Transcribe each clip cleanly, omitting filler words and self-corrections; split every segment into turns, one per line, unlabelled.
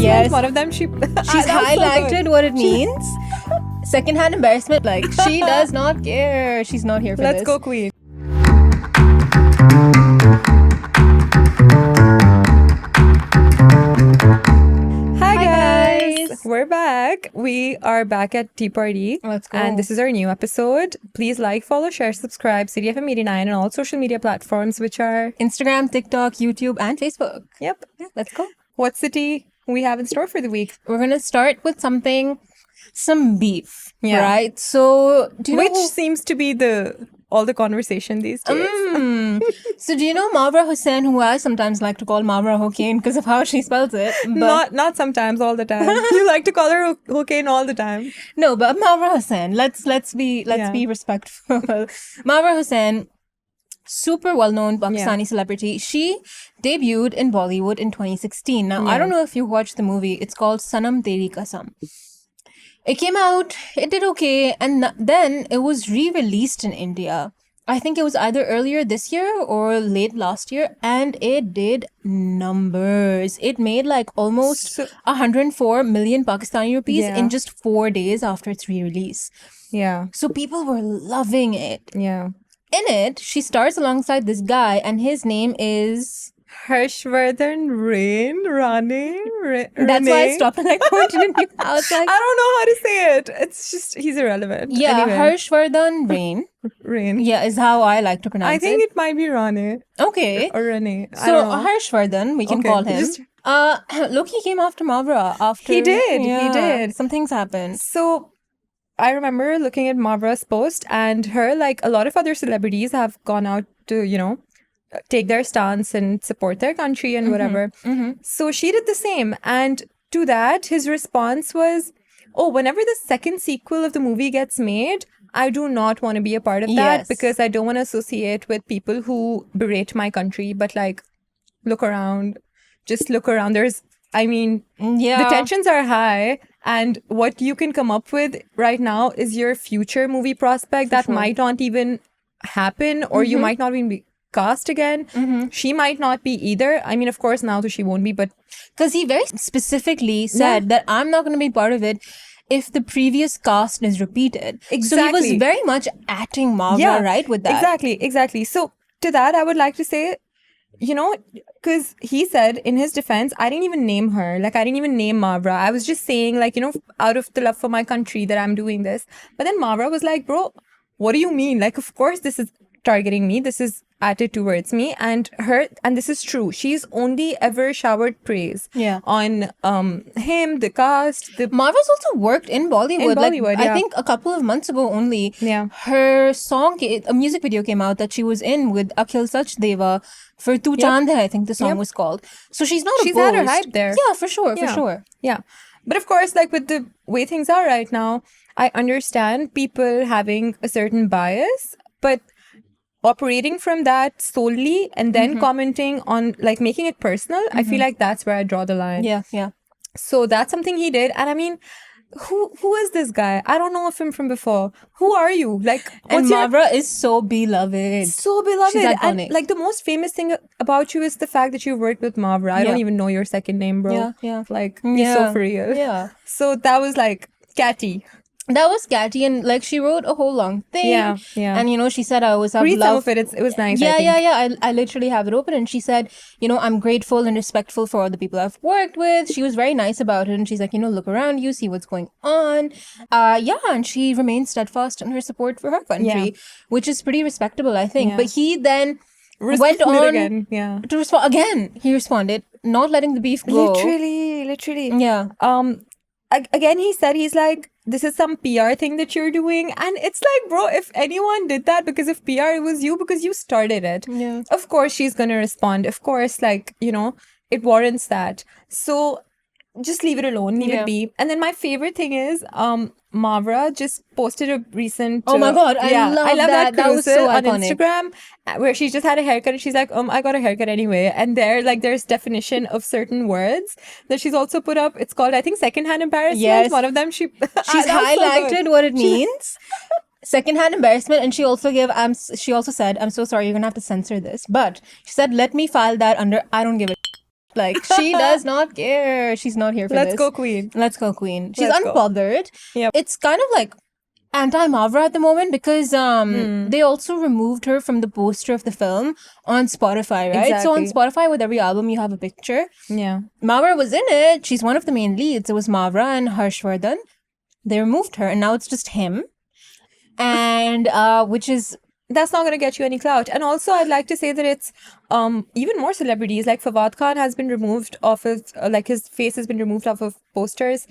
Yes.
One of them, she's
highlighted what it means. Secondhand embarrassment, like she does not care. She's not here for
Let's
this.
go, Queen. Hi guys, we're back. We are back at Tea Party.
Let's go.
And this is our new episode. Please like, follow, share, subscribe, CityFM89 on all social media platforms, which are
Instagram, TikTok, YouTube, and Facebook.
Yep.
Let's go.
What city we have in store for the week?
We're gonna start with some beef,
Yeah.
right? So, do you
Which
know
seems to be all the conversation these days.
So, do you know Mawra Hocane, who I sometimes like to call Mawra Hocane because of how she spells it? But
Not sometimes, all the time. You like to call her Hocane all the time.
no, but Mawra Hocane. Let's be respectful. Mawra Hocane, super well-known Pakistani celebrity. She debuted in Bollywood in 2016. Now, I don't know if you watched the movie. It's called Sanam Teri Kasam. It came out, it did okay, and then it was re-released in India. I think it was either earlier this year or late last year, and it did numbers. It made like almost 104 million Pakistani rupees in just 4 days after its re-release.
Yeah.
So people were loving it.
Yeah.
In it, she stars alongside this guy, and his name is...
Harshvardhan Rane.
That's why I stopped and I pointed at you. I was like...
I don't know how to say it. It's just, he's irrelevant.
Yeah,
anyway.
Harshvardhan
Rane.
Yeah, is how I like to pronounce it.
I think it might be Rane.
Okay.
Or Rane.
So, Harshvardhan, we can call him. Look, he came after Mawra.
He did.
Some things happened.
So, I remember looking at Mawra's post, and her, like a lot of other celebrities, have gone out to, take their stance and support their country and whatever. So she did the same. And to that, his response was, oh, whenever the second sequel of the movie gets made, I do not want to be a part of that because I don't want to associate with people who berate my country. But like, look around. Just look around. The tensions are high. And what you can come up with right now is your future movie prospect that might not even happen, or you might not even be cast again. She might not be either. I mean, of course, now she won't be, but...
Because he very specifically said that I'm not going to be part of it if the previous cast is repeated.
Exactly.
So he was very much atting Mawra, right, with that.
Exactly. So to that, I would like to say, because he said in his defense, I didn't even name her. Like, I didn't even name Mawra. I was just saying, like, out of the love for my country that I'm doing this. But then Mawra was like, bro, what do you mean? Like, of course, this is targeting me. This is atted towards me. And this is true. She's only ever showered praise on him, the cast.
Mawra's also worked in Bollywood. I think a couple of months ago only, her song, a music video came out that she was in with Akhil Sachdeva for Tu Chand Hai, I think the song was called. So she's
She's had her hype there.
Yeah, for sure.
Yeah. But of course, like with the way things are right now, I understand people having a certain bias, but operating from that solely and then commenting on, like, making it personal, I feel like that's where I draw the line.
Yeah.
So that's something he did. And I mean, who is this guy? I don't know of him from before. Who are you? Like,
and Mawra is so beloved.
So beloved.
She's iconic.
And like, the most famous thing about you is the fact that you worked with Mawra. I don't even know your second name, bro.
Yeah.
Like, be so for real.
Yeah.
So that was like catty.
That was catty, and like she wrote a whole long thing.
Yeah.
And she said, I always have
Read
love.
some of it. It was nice.
Yeah. I literally have it open, and she said, I'm grateful and respectful for all the people I've worked with. She was very nice about it, and she's like, look around you, see what's going on. And she remains steadfast in her support for her country, which is pretty respectable, I think. But he then went on
again.
To respond again. He responded, not letting the beef go.
Literally.
Yeah.
Again, he said, he's like, this is some PR thing that you're doing. And it's like, bro, if anyone did that because of PR, it was you, because you started it.
Yeah.
Of course, she's going to respond. Of course, like, it warrants that. So just leave it alone. Leave it be. And then my favorite thing is, Mawra just posted a recent...
oh my God, I love that. That was so
on
iconic.
Instagram, where she just had a haircut and she's like, I got a haircut anyway. And there's definition of certain words that she's also put up. It's called, I think, secondhand embarrassment.
Yes.
One of them, she's
highlighted what it means. Secondhand embarrassment. And she also said, I'm so sorry, you're going to have to censor this. But she said, let me file that under I don't give a Like, she does not care. She's not here for
Let's
this.
go, Queen.
Let's go, Queen. She's
Let's go.
unbothered.
Yep.
It's kind of like anti-Mawra at the moment because they also removed her from the poster of the film on Spotify, right? So on
Exactly.
Spotify, with every album, you have a picture.
Yeah.
Mawra was in it. She's one of the main leads. It was Mawra and Harshvardhan. They removed her, and now it's just him. And which is...
That's not going to get you any clout. And also, I'd like to say that it's even more celebrities. Like Fawad Khan has been removed off of, like his face has been removed off of posters.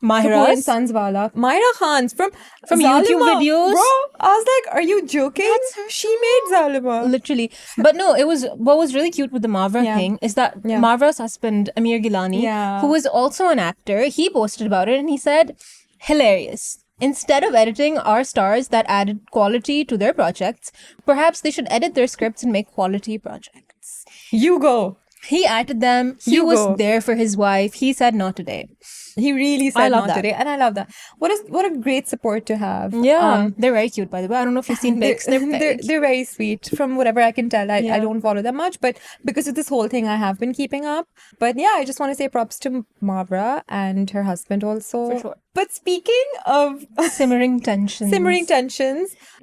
Kapoor and
Mahira's
Sons Wala. Mawra Khan's from
YouTube
Zalima.
videos.
Bro, I was like, are you joking? She made Zalima.
literally. But no, it was... What was really cute with the Mawra thing is that Mawra's husband, Amir Gilani, who was also an actor, he posted about it and he said, hilarious. Instead of editing our stars that added quality to their projects, perhaps they should edit their scripts and make quality projects.
You go.
He acted them. He
You
was
go.
there for his wife. He said not today.
He really said
I love
not
that.
today. And I love that. What a great support to have.
Yeah. They're very cute, by the way. I don't know if you've seen pics. They're very cute.
They're very sweet from whatever I can tell. I don't follow them much, but because of this whole thing, I have been keeping up. But yeah, I just want to say props to Mawra and her husband also.
For sure.
But speaking of
Simmering tensions.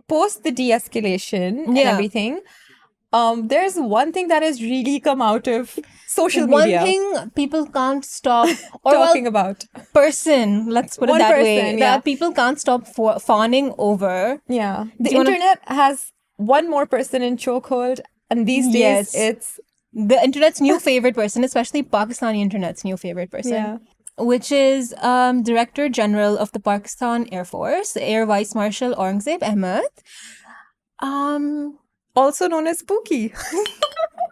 post the de-escalation and everything, there's one thing that has really come out of social media.
One thing people can't stop or
talking about.
person, let's put it
One
that
person,
way, that people can't stop fawning over.
Yeah. The
you wanna-
internet has one more person in chokehold, and these days
Yes.
it's
The internet's new favorite person, especially Pakistani internet's new favorite person, which is Director General of the Pakistan Air Force, Air Vice Marshal Aurangzeb Ahmed.
also known as Pookie.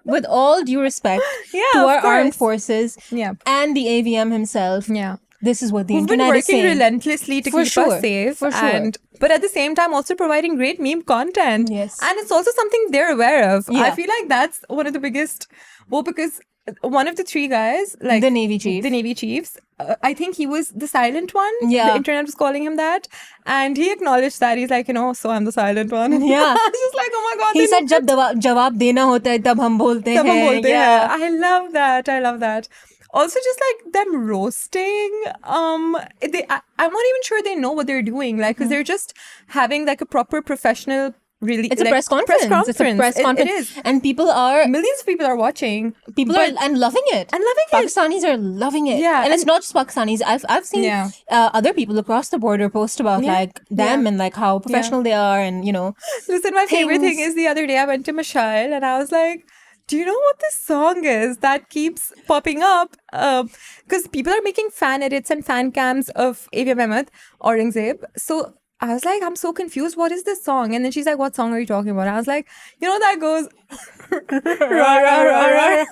With all due respect
Yeah,
to
of
our armed
course.
forces
Yeah.
and the AVM himself,
Yeah.
this is what the
Who've been
internet is
working
saying.
relentlessly to
For
keep
sure,
us safe.
for sure.
But at the same time, also providing great meme content.
Yes.
And it's also something they're aware of.
Yeah.
I feel like that's one of the biggest... Well, because one of the three guys, like...
The Navy chief.
The Navy chiefs, I think he was the silent one.
Yeah.
The internet was calling him that. And he acknowledged that. He's like, so I'm the silent one.
Yeah.
I was just like, oh my God.
He
they
said, जब जवाब देना होता है तब हम बोलते
तब हम
हैं.
बोलते
Yeah.
हैं. I love that. I love that. Also, just like them roasting, I'm not even sure they know what they're doing. Like, because they're just having like a proper professional. Really,
It's a
like,
press conference. It's a press conference.
It is.
And people are...
Millions of people are watching.
People are and loving it.
And loving it.
Pakistanis are loving it.
Yeah,
And it's not just Pakistanis. I've seen
Yeah.
Other people across the border post about like them and like how professional they are and
Listen, my favorite thing
things.
is the other day I went to Mashal and I was like, do you know what this song is that keeps popping up? Because people are making fan edits and fan cams of AVM Ahmed Aurangzeb. So I was like, I'm so confused. What is this song? And then she's like, what song are you talking about? I was like, that goes... Ra, ra, ra, ra.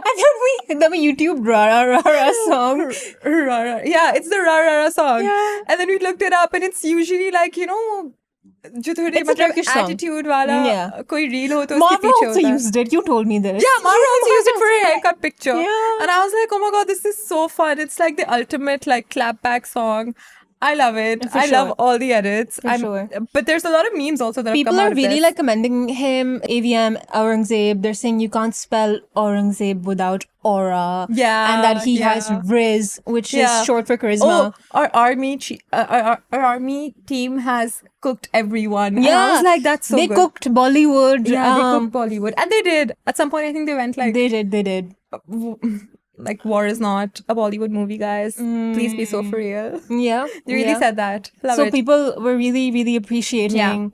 I thought we YouTube rah rah rah song.
Ra, ra. Yeah, it's the Ra Ra Ra song.
Yeah.
And then we looked it up and it's usually like, जो थोड़े
It's a Turkish song.
attitude वाला
Yeah.
कोई reel हो तो उसके
Mawra
पीछे
also
होता है.
used it. You told me this.
Yeah, Mawra also used it for a haircut picture.
Yeah.
And I was like, oh my God, this is so fun. It's like the ultimate like clapback song. I love it.
For
I love
sure.
all the edits.
sure.
But there's a lot of memes also that
People
have come
are
out of
really
this.
like commending him, AVM Aurangzeb. They're saying you can't spell Aurangzeb without aura.
Yeah,
And that he
yeah.
has Riz, which
Yeah.
is short for charisma.
Oh, our army team has cooked everyone. And I was like, that's so
they
good.
cooked Bollywood.
Yeah, they cooked Bollywood. And they did. At some point, I think they went like...
They did.
Like, war is not a Bollywood movie, guys. Please be so for real.
Yeah.
They really said that. Love
so
it.
people were really, really appreciating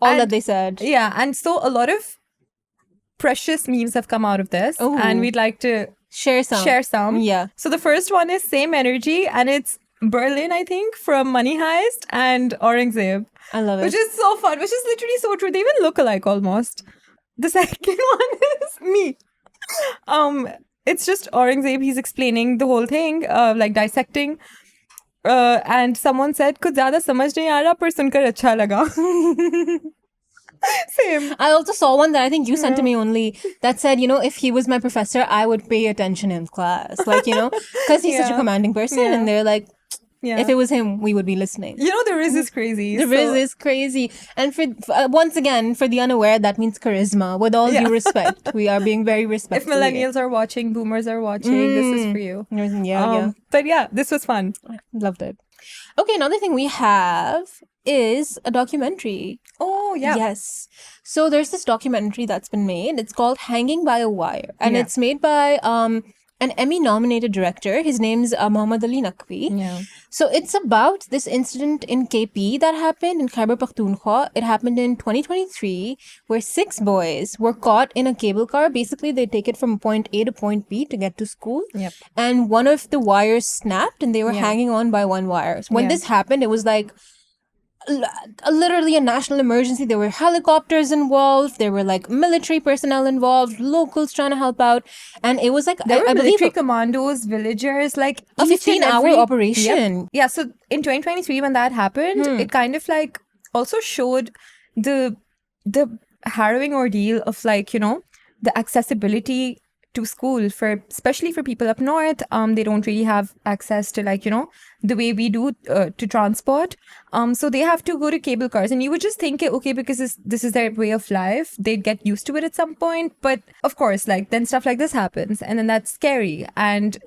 all that they said.
Yeah, and so a lot of precious memes have come out of this.
Ooh.
And we'd like to
Share some. Yeah.
So the first one is Same Energy, and it's Berlin, I think, from Money Heist and Aurangzeb.
I love it.
Which is so fun, which is literally so true. They even look alike almost. The second one is me. It's just Aurangzeb, he's explaining the whole thing, like dissecting. And someone said, कुछ ज़्यादा समझ नहीं आ रहा पर सुनकर अच्छा लगा. Same.
I also saw one that I think you sent to me only that said, if he was my professor, I would pay attention in class. Like, because he's such a commanding person.
Yeah.
And they're like,
Yeah.
If it was him, we would be listening.
You know, the Riz is crazy.
The Riz is crazy. And for once again, for the unaware, that means charisma. With all due respect, we are being very
If
respectful.
millennials are watching, boomers are watching, this is for you.
Yeah.
But yeah, this was fun.
Loved it. Okay, another thing we have is a documentary.
Oh, yeah.
Yes. So there's this documentary that's been made. It's called Hanging by a Wire. And it's made by an Emmy-nominated director. His name's Mohammad Ali Naqvi.
Yeah.
So it's about this incident in KP that happened in Khyber Pakhtunkhwa. It happened in 2023, where 6 boys were caught in a cable car. Basically, they take it from point A to point B to get to school.
Yep.
And one of the wires snapped and they were hanging on by one wire. When this happened, it was like literally a national emergency. There were helicopters involved. There were like military personnel involved, locals trying to help out. And it was like,
There were
I believe
military commandos, villagers, like
a
each and
15-hour
every-
operation.
Yep. Yeah, so in 2023 when that happened, it kind of like also showed the harrowing ordeal of like, you know, the accessibility to school for especially for people up north. They don't really have access to like, you know, the way we do to transport. So they have to go to cable cars, and you would just think, okay, because this is their way of life, they'd get used to it at some point. But of course, like then stuff like this happens, and then that's scary. And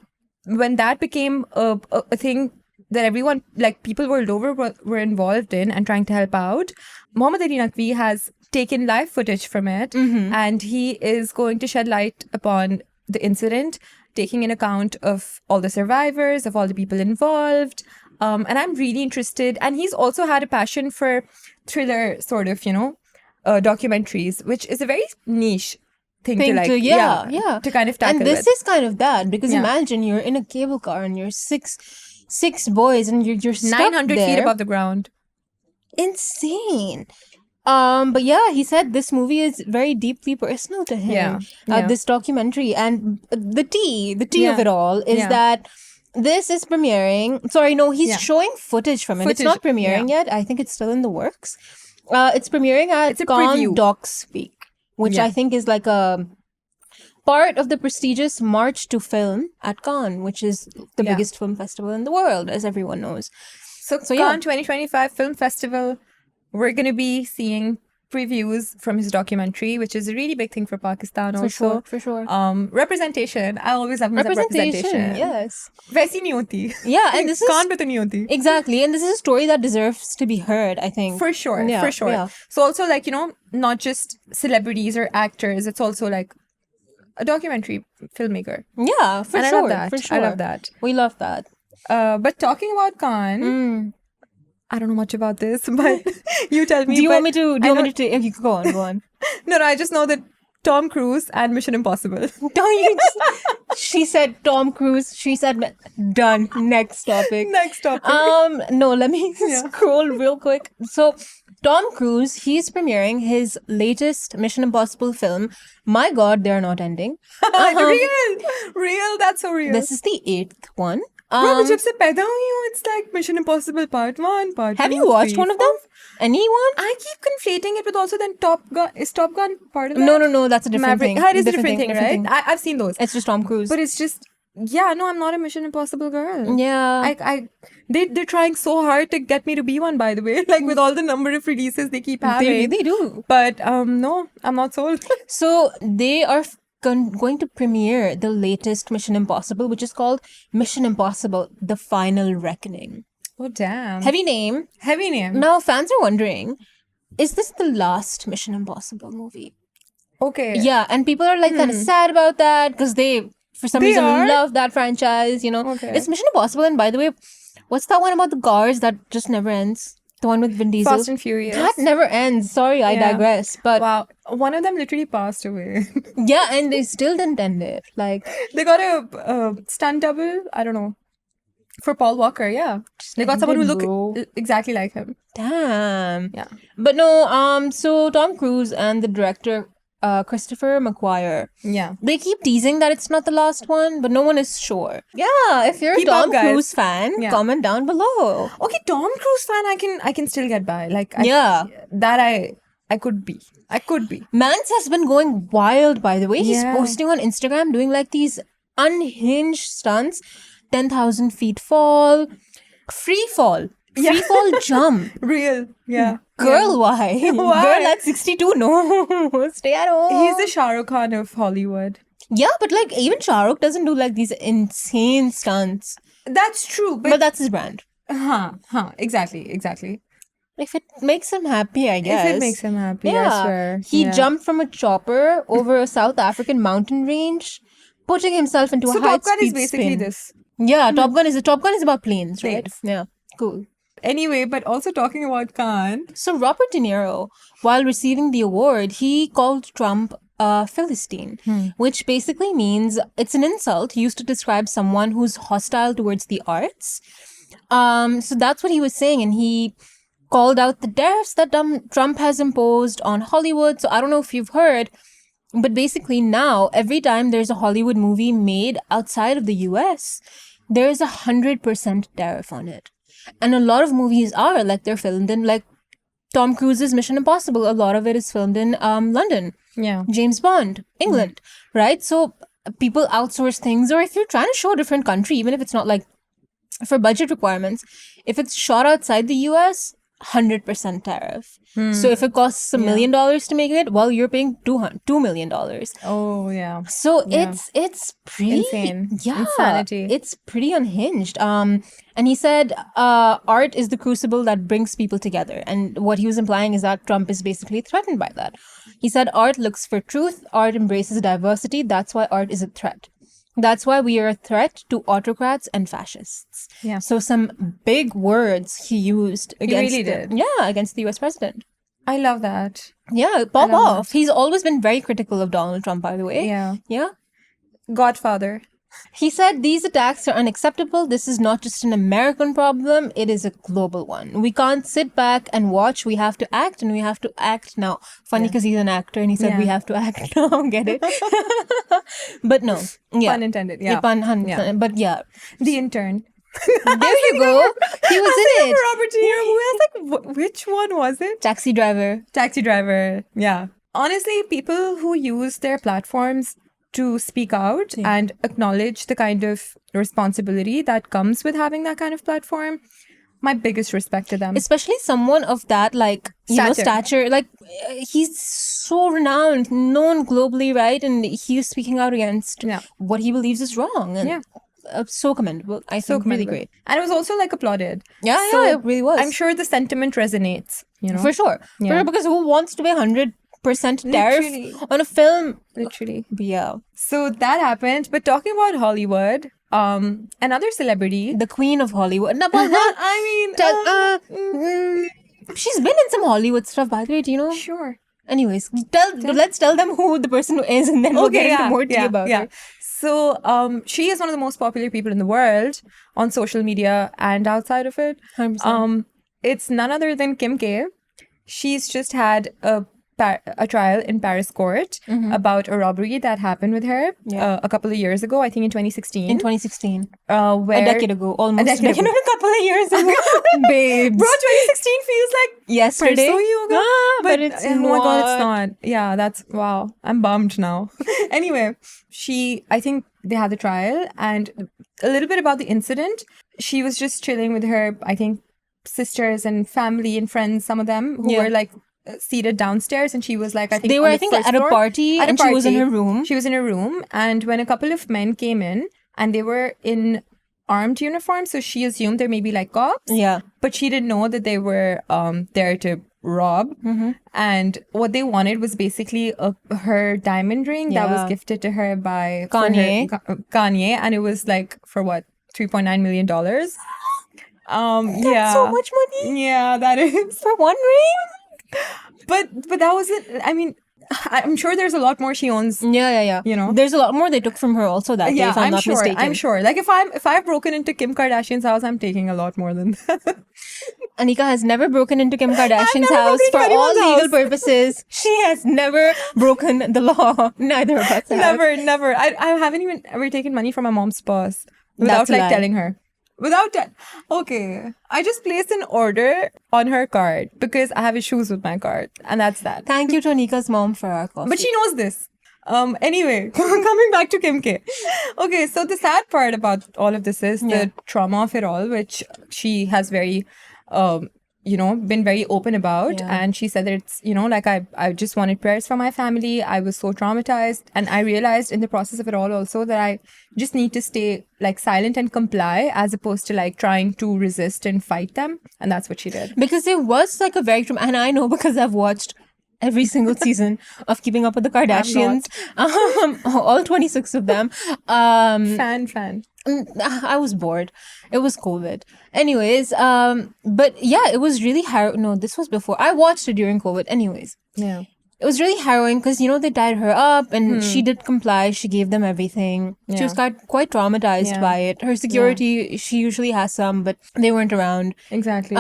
when that became a thing that everyone, like people world over, were involved in and trying to help out, Mohammad Ali Naqvi has taken live footage from it, and he is going to shed light upon the incident, taking in account of all the survivors, of all the people involved. And I'm really interested. And he's also had a passion for thriller sort of, you know, documentaries, which is a very niche thing to like, to kind of tackle.
And this is kind of that, because imagine you're in a cable car and you're six boys and you're stuck
900
there.
feet above the ground.
Insane. But yeah, he said this movie is very deeply personal to him. This documentary, and the tea of it all is that this is premiering. Sorry, no, he's showing footage from it. It's not premiering yet. I think it's still in the works. It's premiering at Cannes Docs Week, which I think is like a part of the prestigious March to Film at Cannes, which is the biggest film festival in the world, as everyone knows.
So Cannes 2025 Film Festival. We're going to be seeing previews from his documentary, which is a really big thing for Pakistan also.
For sure.
Representation. I always have representation.
Yes.
Vaisi nahi hoti.
Yeah, and this is...
Kaan pe to nahi hoti.
Exactly. And this is a story that deserves to be heard, I think.
For sure.
Yeah,
for sure.
Yeah.
So also like, you know, not just celebrities or actors. It's also like a documentary filmmaker.
Yeah, for
and
sure.
I love that.
For sure.
I love that.
We love that.
But talking about Cannes... I don't know much about this, but you tell me.
Do you want me to take? Okay, go on.
No, I just know that Tom Cruise and Mission Impossible.
Don't you? She said Tom Cruise. She said done. Next topic. No, let me scroll real quick. So, Tom Cruise, he's premiering his latest Mission Impossible film. My God, they're not ending.
Real. That's so real.
This is the 8th one.
Bro, jab se paida hui hu, it's like Mission Impossible Part 1, Part 2.
Have you watched one of them? Anyone?
I keep conflating it with also then Top Gun. Is Top Gun part of that?
No, that's a different thing.
It is a different thing, right? I've seen those.
It's just Tom Cruise.
But it's just, I'm not a Mission Impossible girl.
Yeah.
They're trying so hard to get me to be one, by the way. Like with all the number of releases they keep having.
They do.
But no, I'm not sold.
So they are going to premiere the latest Mission Impossible, which is called Mission Impossible: The Final Reckoning.
Oh, damn.
Heavy name. Now, fans are wondering, is this the last Mission Impossible movie?
Okay.
Yeah, and people are like kind of sad about that because they, for some reason, love that franchise, you know.
Okay.
It's Mission Impossible, and by the way, what's that one about the cars that just never ends? The one with Vin Diesel.
Fast and Furious.
That never ends. Sorry, I digress. But
wow, one of them literally passed away.
Yeah, and they still didn't end it. Like
they got a stunt double. I don't know. For Paul Walker, they got someone who looked exactly like him.
Damn.
Yeah.
But no. So Tom Cruise and the director Christopher McQuarrie.
Yeah.
They keep teasing that it's not the last one, but no one is sure. Yeah, if you're a Tom Cruise fan, comment down below.
Okay, Tom Cruise fan, I can still get by. Like, I could be.
Mance has been going wild, by the way. He's posting on Instagram, doing like these unhinged stunts. 10,000 feet fall. Free fall. Free fall jump.
Real. Yeah.
Girl, why?
Why?
Girl at 62, no. Stay at home.
He's the Shah Rukh Khan of Hollywood.
Yeah, but like even Shah Rukh doesn't do like these insane stunts.
That's true.
But that's his brand.
Exactly.
If it makes him happy, I guess.
If it makes him happy, I swear.
He jumped from a chopper over a South African mountain range, putting himself into a
So
high
Top Gun
speed
is basically
spin.
this.
Yeah, Top Gun is about planes, right?
Planes.
Yeah, cool.
Anyway, but also talking about Khan.
So Robert De Niro, while receiving the award, he called Trump a Philistine, which basically means it's an insult used to describe someone who's hostile towards the arts. So that's what he was saying, and he called out the tariffs that Trump has imposed on Hollywood. So I don't know if you've heard, but basically now every time there's a Hollywood movie made outside of the US, there's 100% tariff on it. And a lot of movies are like they're filmed in like Tom Cruise's Mission Impossible. A lot of it is filmed in London.
Yeah.
James Bond, England, right? So people outsource things, or if you're trying to show a different country, even if it's not like for budget requirements, if it's shot outside the US, 100% tariff. So if it costs $1 million to make it, well, you're paying $2 million.
Oh, yeah.
So it's pretty
Insane.
Yeah,
Insanity.
it's pretty unhinged. And he said art is the crucible that brings people together. And what he was implying is that Trump is basically threatened by that. He said art looks for truth, art embraces diversity. That's why art is a threat. That's why we are a threat to autocrats and fascists.
Yeah.
So some big words he used against against the US president.
I love that.
Yeah, pop off. He's always been very critical of Donald Trump, by the way.
Yeah.
Yeah.
Godfather.
He said these attacks are unacceptable. This is not just an American problem. It is a global one. We can't sit back and watch. We have to act, and we have to act now. Funny because he's an actor and he said we have to act now. Get it? But no. Yeah.
Pun intended. Yeah.
But yeah.
The Intern.
There you go. He was in it.
Robert De Niro. Who else? Like, which one was it?
Taxi driver.
Taxi Driver. Yeah. Honestly, people who use their platforms to speak out and acknowledge the kind of responsibility that comes with having that kind of platform, my biggest respect to them.
Especially someone of that, like, stature. Like, he's so renowned, known globally, right? And he's speaking out against what he believes is wrong. And so commendable. I think really great.
And it was also like applauded.
Yeah, it really was.
I'm sure the sentiment resonates, you know.
For sure. Because who wants to pay 100% tariff on a film?
Literally.
Yeah.
So that happened. But talking about Hollywood, another celebrity.
The queen of Hollywood. No, but not, she's been in some Hollywood stuff, by the way, do you know?
Sure.
Anyways, let's tell them who the person is, and then we'll get into more tea about her.
So she is one of the most popular people in the world on social media and outside of it.
100%.
It's none other than Kim K. She's just had a trial in Paris court about a robbery that happened with her a couple of years ago, I think in 2016.
In 2016.
Where
a decade ago, almost.
A decade ago.
A couple of years ago. Babes.
Bro, 2016 feels like
yesterday.
But
it's
oh
not.
my God, it's not. Yeah, that's, wow. I'm bummed now. Anyway, I think they had the trial, and a little bit about the incident. She was just chilling with her, I think, sisters and family and friends, some of them who were like seated downstairs, and she was like, I think
they were, I think, at a party, and she was in her room.
She was in her room, and when a couple of men came in, and they were in armed uniform, so she assumed there may be like cops.
Yeah.
But she didn't know that they were there to rob. And what they wanted was basically her diamond ring that was gifted to her by Kanye, and it was like for what, $3.9 million. That's
so much money.
Yeah, that is
for one ring.
But that wasn't. I mean, I'm sure there's a lot more she owns.
Yeah.
You know,
there's a lot more they took from her also that day, if I'm not mistaken.
I'm sure. Like if I've broken into Kim Kardashian's house, I'm taking a lot more than that.
Anika has never broken into Kim Kardashian's house for all legal purposes. She has never broken the law. Neither of us have.
Never. I haven't even ever taken money from my mom's purse without like telling her. Okay, I just placed an order on her card because I have issues with my card, and that's that.
Thank you to Anika's mom for our coffee.
But she knows this. Anyway, coming back to Kim K. Okay, so the sad part about all of this is the trauma of it all, which she has very, been very open about.
Yeah.
And she said that it's, like I just wanted prayers for my family. I was so traumatized. And I realized in the process of it all also that I just need to stay like silent and comply as opposed to like trying to resist and fight them. And that's what she did.
Because it was like a very and I know because I've watched every single season of Keeping Up with the Kardashians, all 26 of them.
Fan.
I was bored. It was COVID. Anyways, but yeah, it was really harrowing. No, this was before. I watched it during COVID. Anyways.
Yeah.
It was really harrowing because, they tied her up and she did comply. She gave them everything.
Yeah.
She was quite traumatized by it. Her security, she usually has some, but they weren't around.
Exactly.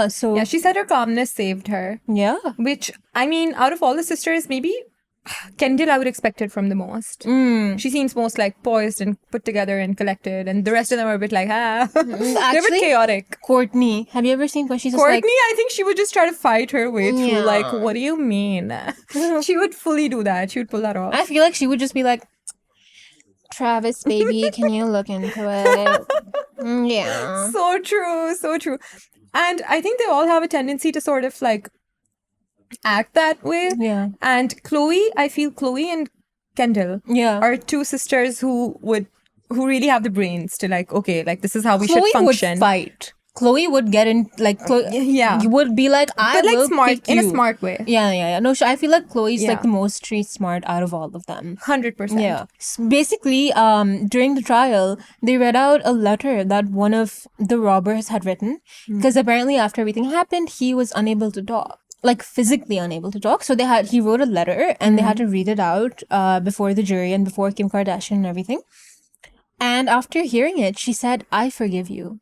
So...
Yeah, she said her calmness saved her.
Yeah.
Which, I mean, out of all the sisters, maybe Kendall I would expect it from the most. She seems most like poised and put together and collected, and the rest of them are a bit like, they're a bit chaotic.
Courtney, have you ever seen when she's just
Courtney, I think she would just try to fight her way through. Like, what do you mean? She would fully do that. She would pull that off.
I feel like she would just be like, Travis, baby, can you look into it? Yeah.
So true. And I think they all have a tendency to sort of like act that way.
Yeah.
And I feel Chloe and Kendall are two sisters who really have the brains to like, okay, like this is how we should function.
Would fight. Chloe would get in like you would be like,
but like
will
smart
pick
in
you.
a smart way.
Yeah. No, I feel like Chloe's like the most street smart out of all of them.
100%.
Yeah. Basically, during the trial, they read out a letter that one of the robbers had written because apparently after everything happened, he was unable to talk. Like physically unable to talk. So he wrote a letter and they had to read it out before the jury and before Kim Kardashian and everything. And after hearing it, she said, I forgive you.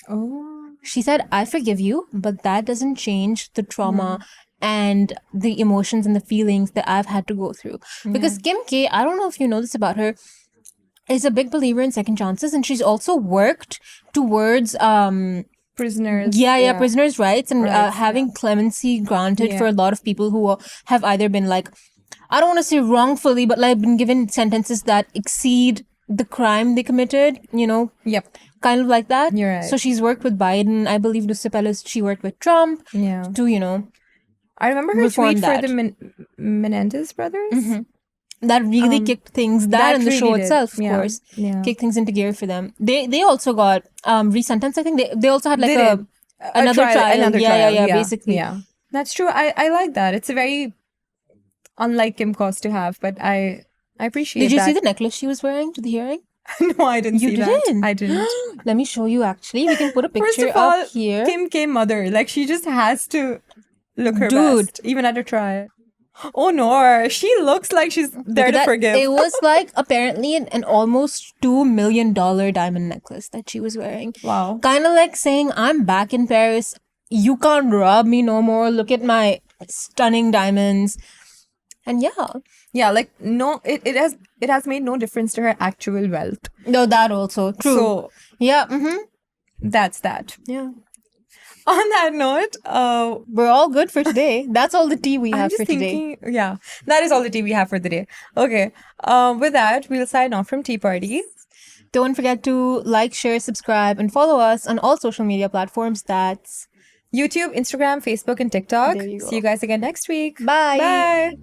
Oh.
She said, I forgive you, but that doesn't change the trauma and the emotions and the feelings that I've had to go through. Because Kim K, I don't know if you know this about her, is a big believer in second chances. And she's also worked towards...
prisoners.
Yeah, prisoners' rights and having clemency granted for a lot of people who have either been like, I don't want to say wrongfully, but like been given sentences that exceed the crime they committed,
Yep.
Kind of like that.
You're right.
So she's worked with Biden. I believe Lucy Pelosi, she worked with Trump.
Yeah.
To,
I remember her tweet for the Menendez brothers.
That really kicked things. That and the
really
show
did.
itself, of course, kicked things into gear for them. They also got resentenced. I think they also had like another trial. Yeah, basically.
Yeah, that's true. I like that. It's a very unlike Kim Kos to have, but I appreciate.
Did you
that.
see the necklace she was wearing to the hearing?
No, I didn't see that. I didn't.
Let me show you. Actually, we can put a picture
First of all,
up here.
Kim K mother, like she just has to look her best, even at a trial. Oh no, she looks like she's there to forgive.
It was like apparently an almost $2 million diamond necklace that she was wearing.
Wow.
Kind of like saying, I'm back in Paris. You can't rob me no more. Look at my stunning diamonds. And
yeah, like no, it has made no difference to her actual wealth.
No, that also true.
So that's that.
Yeah.
On that note,
we're all good for today. That's all the tea we have for today.
Yeah, that is all the tea we have for the day. Okay. With that, we'll sign off from Tea Party.
Don't forget to like, share, subscribe, and follow us on all social media platforms. That's
YouTube, Instagram, Facebook, and TikTok.
There you go.
See you guys again next week.
Bye.
Bye.